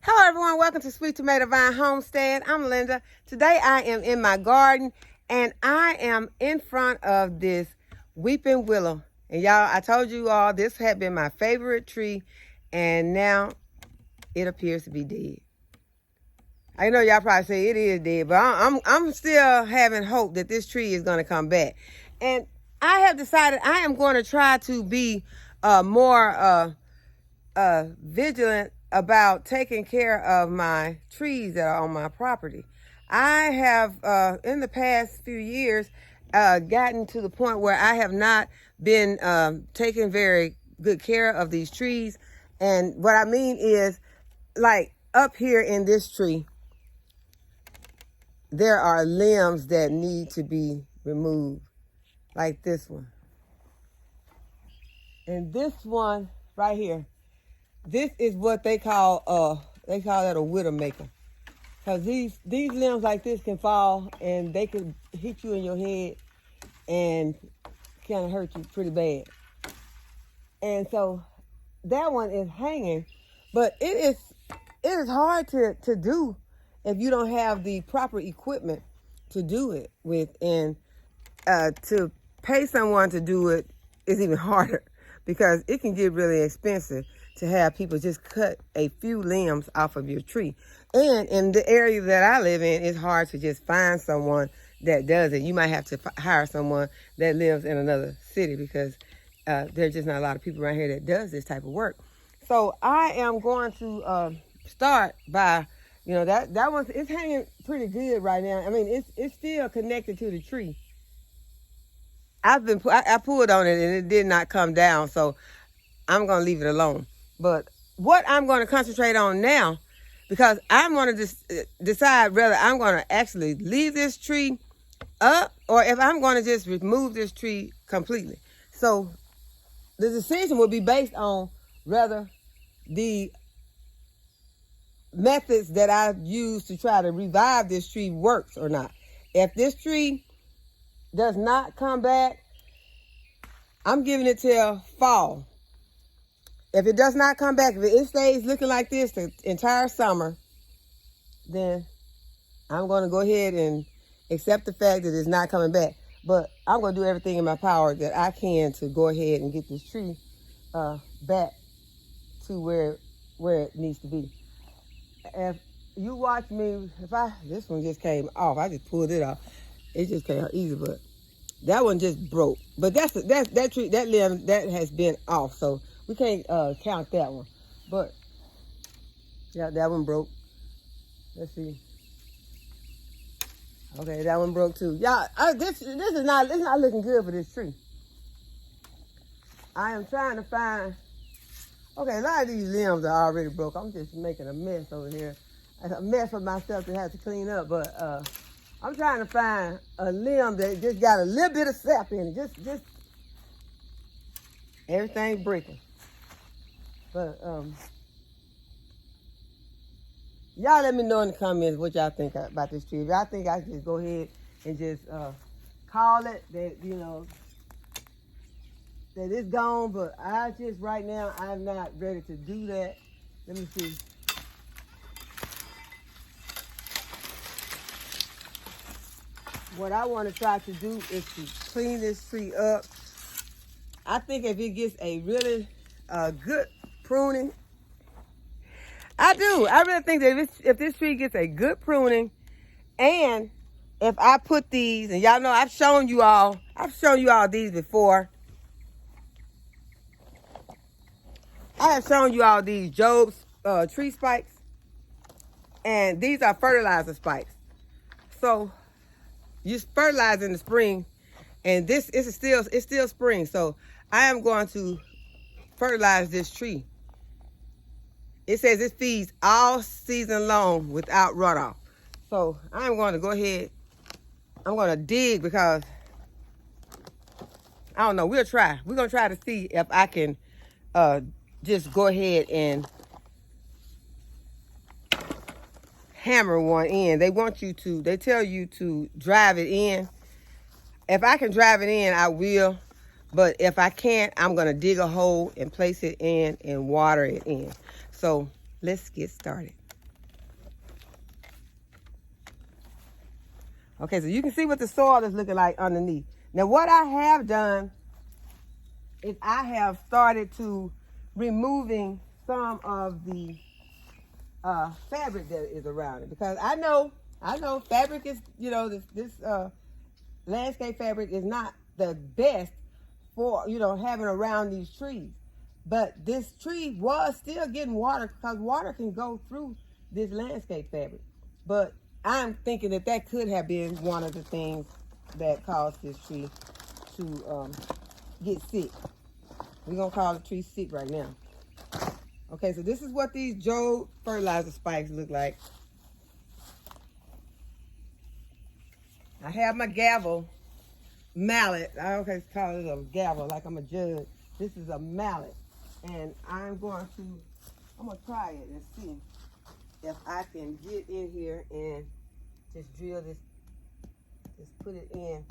Hello everyone, welcome to Sweet Tomato Vine Homestead. I'm Linda. Today I am in my garden and I am in front of this weeping willow. And y'all, I told you all this had been my favorite tree and now it appears to be dead. I know y'all probably say it is dead, but I'm still having hope that this tree is going to come back. And I have decided I am going to try to be more vigilant about taking care of my trees that are on my property. I have, in the past few years, gotten to the point where I have not been taking very good care of these trees. And what I mean is, like up here in this tree, there are limbs that need to be removed, like this one. And this one right here. This is what they call that a widowmaker. Because these limbs like this can fall and they can hit you in your head and kind of hurt you pretty bad. And so that one is hanging, but it is hard to do if you don't have the proper equipment to do it with. And to pay someone to do it is even harder because it can get really expensive to have people just cut a few limbs off of your tree. And in the area that I live in, it's hard to just find someone that does it. You might have to hire someone that lives in another city because there's just not a lot of people around here that does this type of work. So I am going to start by, that one's, it's hanging pretty good right now. I mean, it's still connected to the tree. I pulled on it and it did not come down, so I'm going to leave it alone. But what I'm going to concentrate on now, because I'm going to decide whether I'm going to actually leave this tree up or if I'm going to just remove this tree completely. So the decision will be based on whether the methods that I use to try to revive this tree works or not. If this tree does not come back, I'm giving it till fall. If it does not come back, if it stays looking like this the entire summer, then I'm going to go ahead and accept the fact that it's not coming back. But I'm going to do everything in my power that I can to go ahead and get this tree back to where it needs to be. If you watch me, this one just came off. I just pulled it off. It just came out easy, but that one just broke. But that tree, that limb, that has been off. So we can't count that one. But yeah, that one broke. Let's see. Okay, that one broke too. Y'all, this is not looking good for this tree. I am trying to find. Okay, a lot of these limbs are already broke. I'm just making a mess over here. A mess for myself to have to clean up. But I'm trying to find a limb that just got a little bit of sap in it. Just everything breaking. But y'all let me know in the comments what y'all think about this tree. If y'all think I should just go ahead and just call it that, that it's gone, but I just right now I'm not ready to do that. Let me see. What I want to try to do is to clean this tree up. I think if it gets a really good pruning, I really think that if this tree gets a good pruning, and if I put these, and y'all know I've shown you all these before. I have shown you all these Job's tree spikes, and these are fertilizer spikes. So you fertilize in the spring, and it's still spring. So I am going to fertilize this tree. It says it feeds all season long without runoff. So I'm going to go ahead. I'm going to dig because I don't know. We'll try. We're going to try to see if I can just go ahead and hammer one in. They tell you to drive it in. If I can drive it in, I will. But if I can't, I'm going to dig a hole and place it in and water it in. So let's get started. Okay, so you can see what the soil is looking like underneath. Now what I have done is I have started to removing some of the fabric that is around it, because I know fabric is, you know, this landscape fabric is not the best for, you know, having around these trees. But this tree was still getting water, because water can go through this landscape fabric. But I'm thinking that that could have been one of the things that caused this tree to get sick. We're going to call the tree sick right now. Okay, so this is what these Joe fertilizer spikes look like. I have my gavel, mallet. I always call it a gavel like I'm a judge. This is a mallet. And I'm going to try it and see if I can get in here and just drill this, just put it in.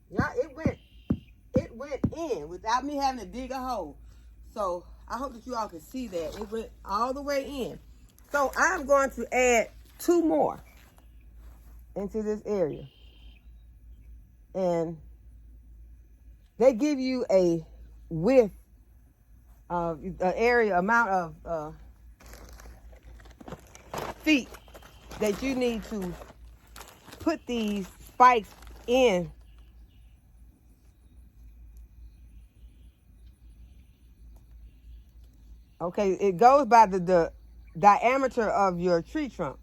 Yeah, it went in without me having to dig a hole. So I hope that you all can see that. It went all the way in. So I'm going to add 2 more into this area. And they give you a width of amount of feet that you need to put these spikes in. Okay, it goes by the diameter of your tree trunk.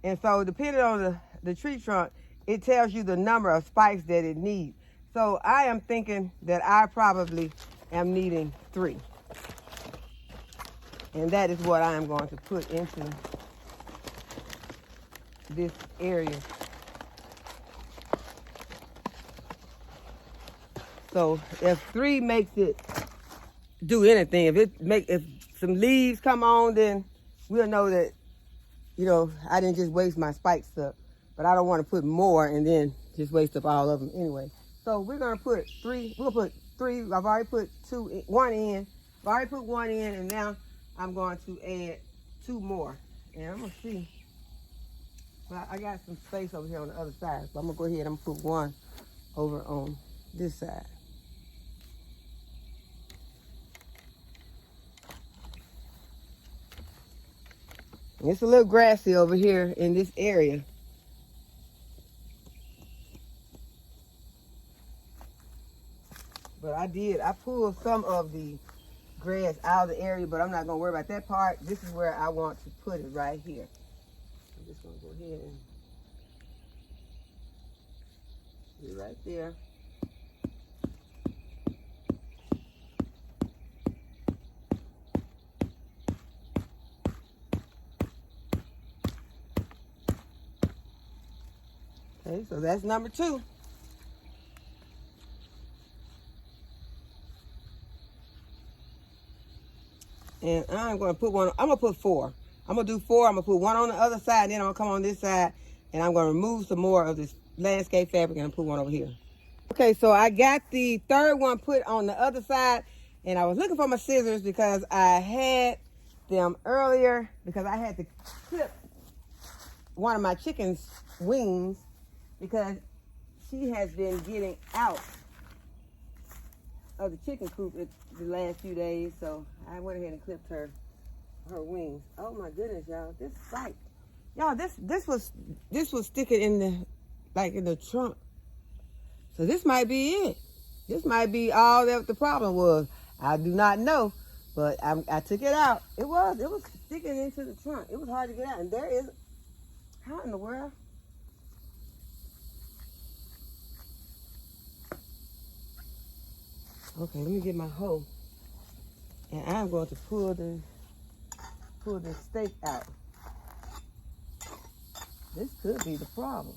And so depending on the tree trunk, it tells you the number of spikes that it needs. So I am thinking that I probably am needing 3. And that is what I am going to put into this area. So if 3 makes it do anything, if some leaves come on, then we'll know that, you know, I didn't just waste my spikes up. But I don't want to put more and then just waste up all of them anyway. So we're gonna put 3. We'll put 3. I've already put 1 in. I've already put 1 in, and now I'm going to add 2 more. And I'm gonna see. But I got some space over here on the other side, so I'm gonna go ahead and put 1 over on this side. It's a little grassy over here in this area. But I pulled some of the grass out of the area, but I'm not gonna worry about that part. This is where I want to put it right here. I'm just gonna go ahead and put it right there. Okay, so that's number 2. And I'm going to put 1, I'm going to put 4. I'm going to do 4. I'm going to put 1 on the other side, and then I'm going to come on this side, and I'm going to remove some more of this landscape fabric and put 1 over here. Okay, so I got the 3rd one put on the other side, and I was looking for my scissors because I had them earlier because I had to clip one of my chicken's wings because she has been getting out of the chicken coop the last few days, so I went ahead and clipped her wings. Oh my goodness, y'all! This spike, y'all, this was sticking in the trunk. So this might be it. This might be all that the problem was. I do not know, but I took it out. It was sticking into the trunk. It was hard to get out, and there is, how in the world? Okay, let me get my hoe. And I'm going to pull the stake out. This could be the problem.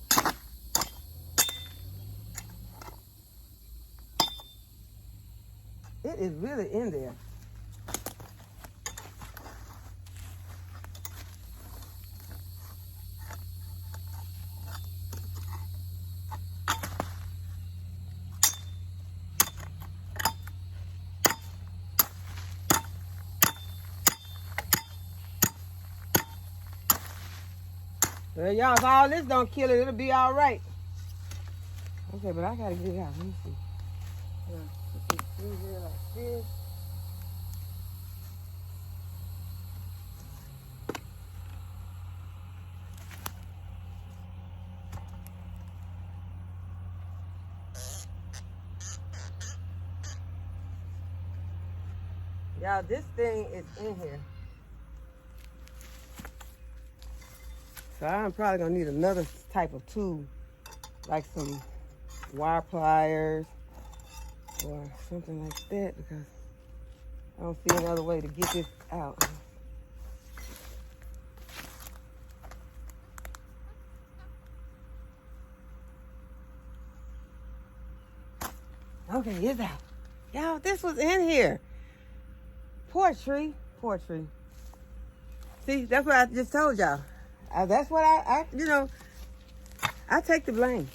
It is really in there. Well, y'all, if all this don't kill it, it'll be all right. Okay, but I gotta get it out. Let me see. Put this through here like this. Y'all, this thing is in here. So I'm probably gonna need another type of tool, like some wire pliers or something like that, because I don't see any other way to get this out. Okay, it's out. Y'all, this was in here. Poor tree. See, that's what I just told y'all. That's what I take the blame.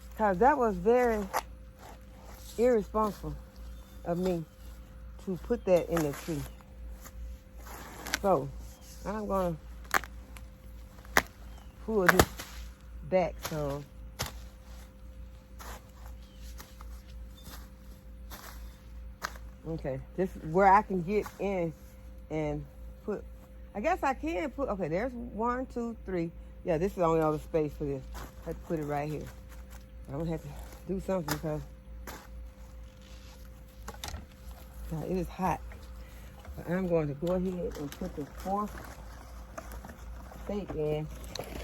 Because that was very irresponsible of me to put that in the tree. So, I'm going to pull this back some. Okay, this is where I can get in and put, I guess I can put, okay, there's 1, 2, 3. Yeah, this is the only other space for this. I have to put it right here. I'm gonna have to do something because it is hot. But I'm going to go ahead and put the 4th stake in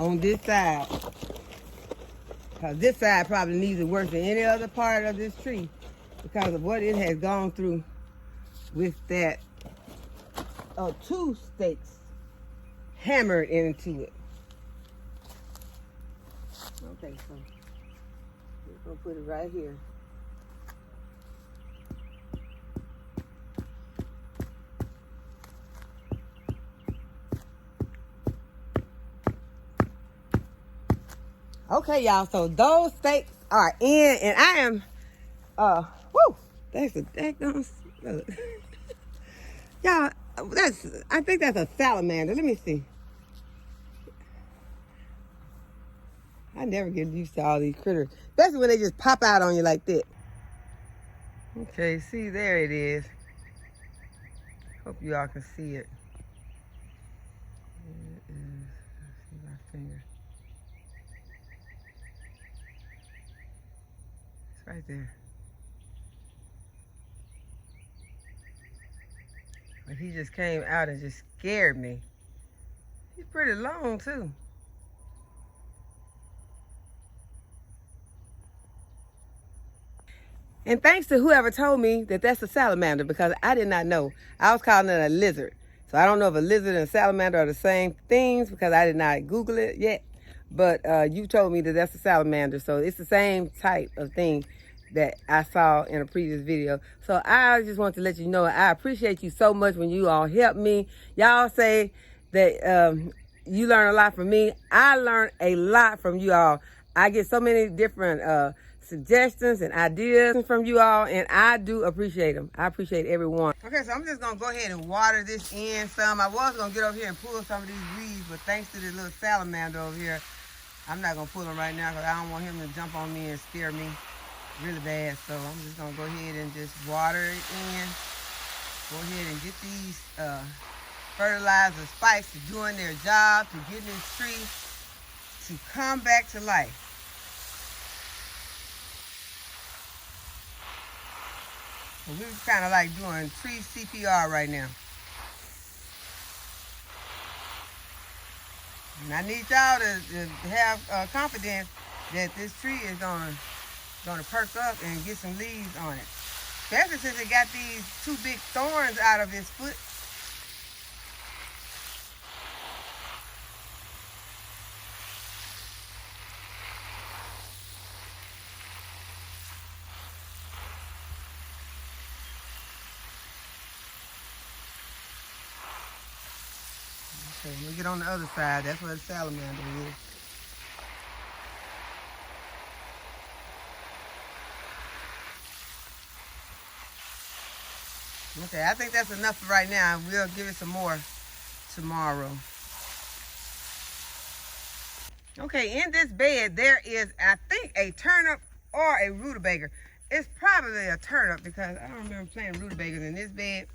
on this side. Because this side probably needs it worse than any other part of this tree because of what it has gone through with that 2 stakes hammered into it. Okay, so we're gonna put it right here. Okay, y'all, so those stakes are in, and I am, that's a daggone, look. Y'all, I think that's a salamander. Let me see. I never get used to all these critters, especially when they just pop out on you like that. Okay, see, there it is. Hope you all can see it. There it is. Let's see my finger. It's right there. But he just came out and just scared me. He's pretty long too. And thanks to whoever told me that that's a salamander, because I did not know. I was calling it a lizard. So I don't know if a lizard and a salamander are the same things because I did not Google it yet. But you told me that that's a salamander. So it's the same type of thing that I saw in a previous video. So I just want to let you know I appreciate you so much when you all help me. Y'all say that you learn a lot from me. I learn a lot from you all. I get so many different suggestions and ideas from you all, and I do appreciate them. I appreciate everyone. Okay, so I'm just gonna go ahead and water this in some. I was gonna get over here and pull some of these weeds, but thanks to this little salamander over here, I'm not gonna pull him right now because I don't want him to jump on me and scare me really bad. So I'm just gonna go ahead and just water it in. Go ahead and get these fertilizer spikes to doing their job, to getting this tree to come back to life. So we're kind of like doing tree CPR right now. And I need y'all to have confidence that this tree is gonna perk up and get some leaves on it. Especially since it got these 2 big thorns out of its foot. Okay, let me get on the other side. That's where the salamander is. Okay, I think that's enough for right now. We'll give it some more tomorrow. Okay, in this bed there is, I think, a turnip or a rutabaga. It's probably a turnip because I don't remember planting rutabagas in this bed.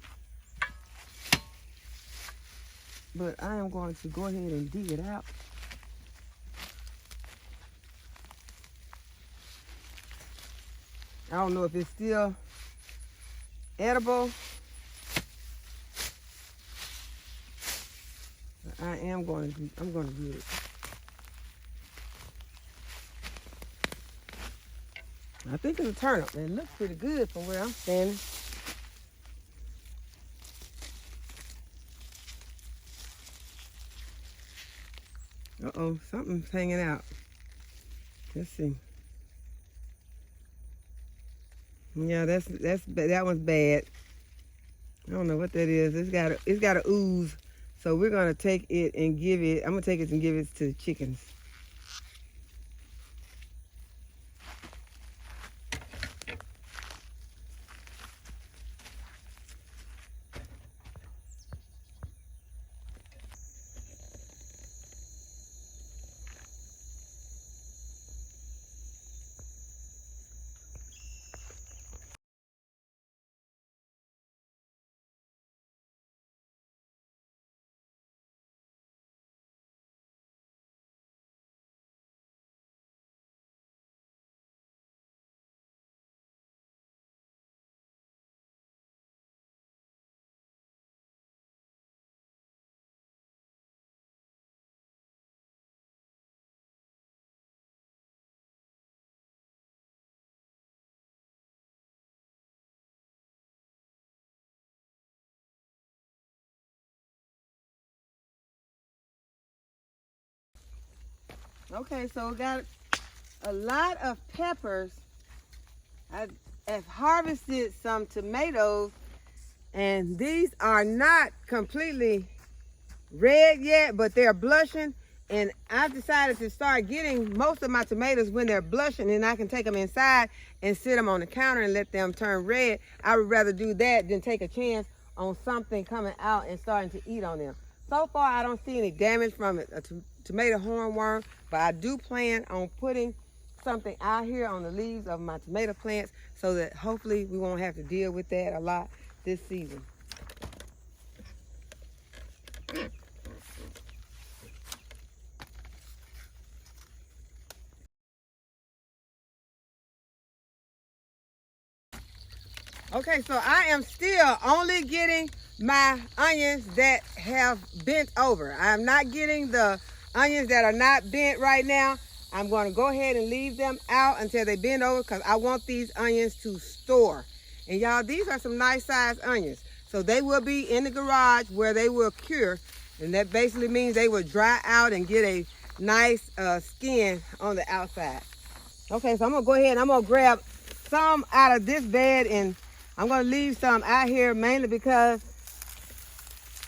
But I am going to go ahead and dig it out. I don't know if it's still edible. But I'm going to get it. I think it's a turnip. It looks pretty good from where I'm standing. Uh-oh, something's hanging out. Let's see. Yeah, that one's bad. I don't know what that is. It's got a ooze. So we're gonna take it and give it. I'm gonna take it and give it to the chickens. Okay, so we got a lot of peppers. I've harvested some tomatoes, and these are not completely red yet, but they're blushing. And I've decided to start getting most of my tomatoes when they're blushing, and I can take them inside and sit them on the counter and let them turn red. I would rather do that than take a chance on something coming out and starting to eat on them. So far, I don't see any damage from a tomato hornworm, but I do plan on putting something out here on the leaves of my tomato plants so that hopefully we won't have to deal with that a lot this season. Okay, so I am still only getting my onions that have bent over. I'm not getting the onions that are not bent right now. I'm going to go ahead and leave them out until they bend over because I want these onions to store. And y'all, these are some nice sized onions. So they will be in the garage where they will cure. And that basically means they will dry out and get a nice skin on the outside. Okay, so I'm going to go ahead and I'm going to grab some out of this bed, and I'm going to leave some out here mainly because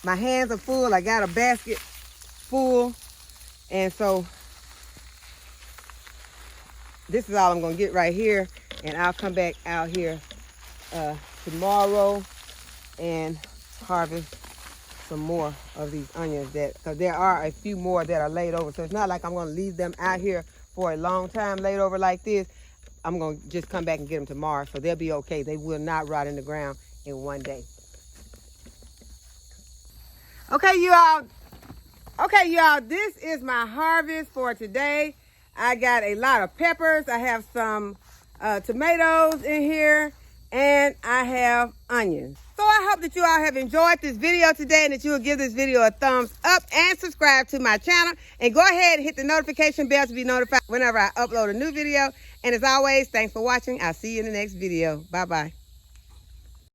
my hands are full. I got a basket full. And so this is all I'm going to get right here. And I'll come back out here tomorrow and harvest some more of these onions, because there are a few more that are laid over. So it's not like I'm going to leave them out here for a long time laid over like this. I'm going to just come back and get them tomorrow, so they'll be okay. They will not rot in the ground in one day. Okay, you all, this is my harvest for today. I got a lot of peppers. I have some tomatoes in here, and I have onions. So I hope that you all have enjoyed this video today and that you will give this video a thumbs up and subscribe to my channel. And go ahead and hit the notification bell to be notified whenever I upload a new video. And as always, thanks for watching. I'll see you in the next video. Bye-bye.